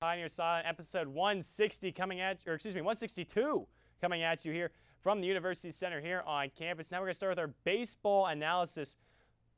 Pioneer Sideline, episode 160 coming at you, or excuse me, 162 coming at you here from the University Center here on campus. Now we're going to start with our baseball analysis.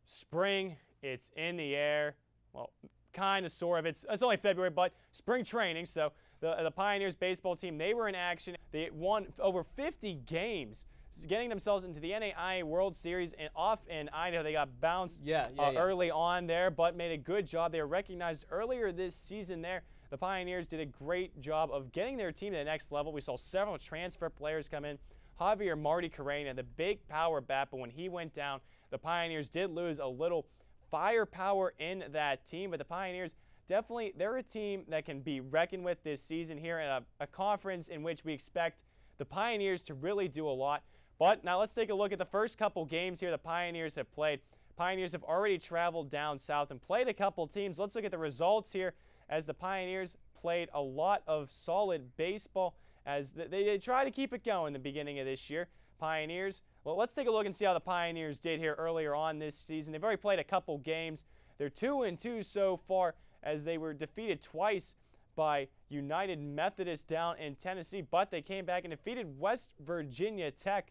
Spring, it's in the air. Well, kind of, sort of. It's only February, but spring training. So the Pioneers baseball team, they were in action. They won over 50 games, getting themselves into the NAIA World Series and off in Idaho. They got bounced early on there, but made a good job. They were recognized earlier this season there. The Pioneers did a great job of getting their team to the next level. We saw several transfer players come in. Javier Marty Carrena, the big power bat, but when he went down, the Pioneers did lose a little firepower in that team. But the Pioneers, definitely, they're a team that can be reckoned with this season here in a conference in which we expect the Pioneers to really do a lot. But now let's take a look at the first couple games here the Pioneers have played. Pioneers have already traveled down south and played a couple teams. Let's look at the results here as the Pioneers played a lot of solid baseball as they try to keep it going the beginning of this year. Pioneers, well, let's take a look and see how the Pioneers did here earlier on this season. They've already played a couple games. They're 2-2 so far as they were defeated twice by United Methodist down in Tennessee, but they came back and defeated West Virginia Tech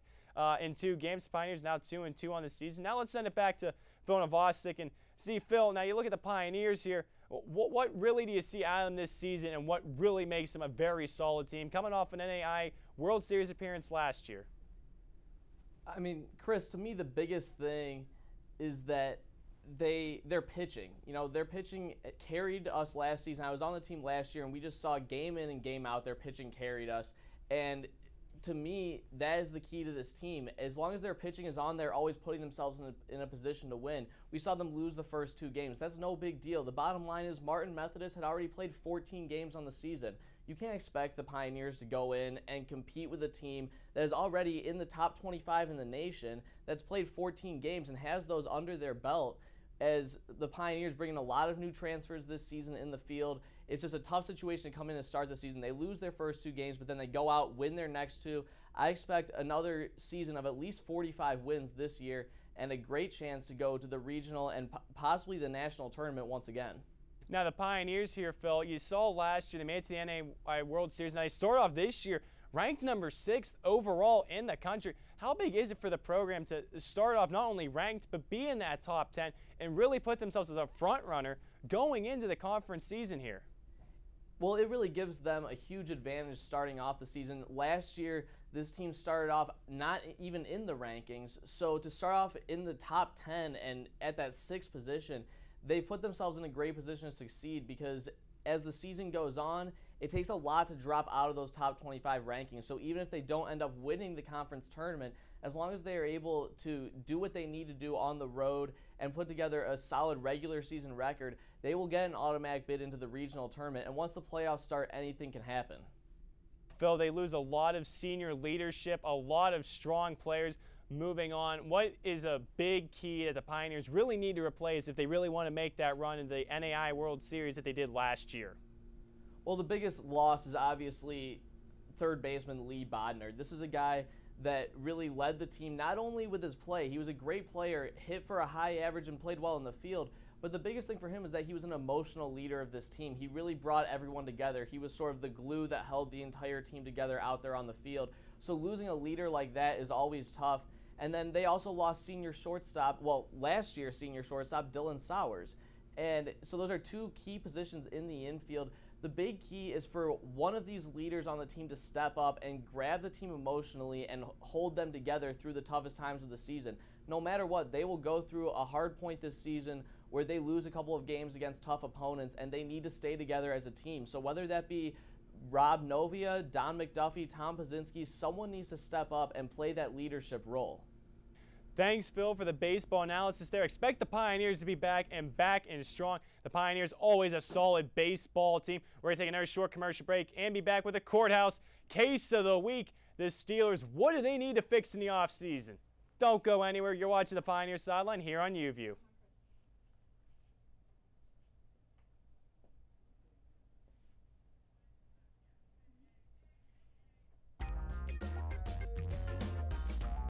in 2 games. Pioneers now 2-2 on the season. Now let's send it back to Phil Navatsyk and see, Phil, now you look at the Pioneers here. What really do you see out of them this season, and what really makes them a very solid team coming off an NAIA World Series appearance last year? I mean, Chris, to me the biggest thing is that their pitching. You know, their pitching carried us last season. I was on the team last year, and we just saw game in and game out their pitching carried us. And to me, that is the key to this team. As long as their pitching is on, they're always putting themselves in a position to win. We saw them lose the first 2 games. That's no big deal. The bottom line is Martin Methodist had already played 14 games on the season. You can't expect the Pioneers to go in and compete with a team that is already in the top 25 in the nation, that's played 14 games and has those under their belt. As the Pioneers bring in a lot of new transfers this season in the field, it's just a tough situation to come in and start the season. They lose their first 2 games, but then they go out, win their next 2. I expect another season of at least 45 wins this year and a great chance to go to the regional and possibly the national tournament once again. Now the Pioneers here, Phil, you saw last year they made it to the NAIA World Series. Now they start off this year ranked number 6th overall in the country. How big is it for the program to start off not only ranked but be in that top 10 and really put themselves as a front runner going into the conference season here? Well, it really gives them a huge advantage starting off the season. Last year, this team started off not even in the rankings. So to start off in the top 10 and at that 6th position, they put themselves in a great position to succeed, because as the season goes on, it takes a lot to drop out of those top 25 rankings. So even if they don't end up winning the conference tournament, as long as they are able to do what they need to do on the road and put together a solid regular season record, they will get an automatic bid into the regional tournament. And once the playoffs start, anything can happen. Phil, they lose a lot of senior leadership, a lot of strong players moving on. What is a big key that the Pioneers really need to replace if they really want to make that run in the NAIA World Series that they did last year? Well, the biggest loss is obviously third baseman Lee Bodner. This is a guy that really led the team not only with his play. He was a great player, hit for a high average and played well in the field, but the biggest thing for him is that he was an emotional leader of this team. He really brought everyone together. He was sort of the glue that held the entire team together out there on the field. So losing a leader like that is always tough. And then they also lost senior shortstop, well, last year's senior shortstop, Dylan Sowers. And so those are 2 key positions in the infield. The big key is for one of these leaders on the team to step up and grab the team emotionally and hold them together through the toughest times of the season. No matter what, they will go through a hard point this season where they lose a couple of games against tough opponents, and they need to stay together as a team. So whether that be Rob Novia, Don McDuffie, Tom Pazinski, someone needs to step up and play that leadership role. Thanks, Phil, for the baseball analysis there. Expect the Pioneers to be back and strong. The Pioneers always a solid baseball team. We're going to take another short commercial break and be back with the Courthouse Case of the Week. The Steelers, what do they need to fix in the offseason? Don't go anywhere. You're watching the Pioneer Sideline here on UView.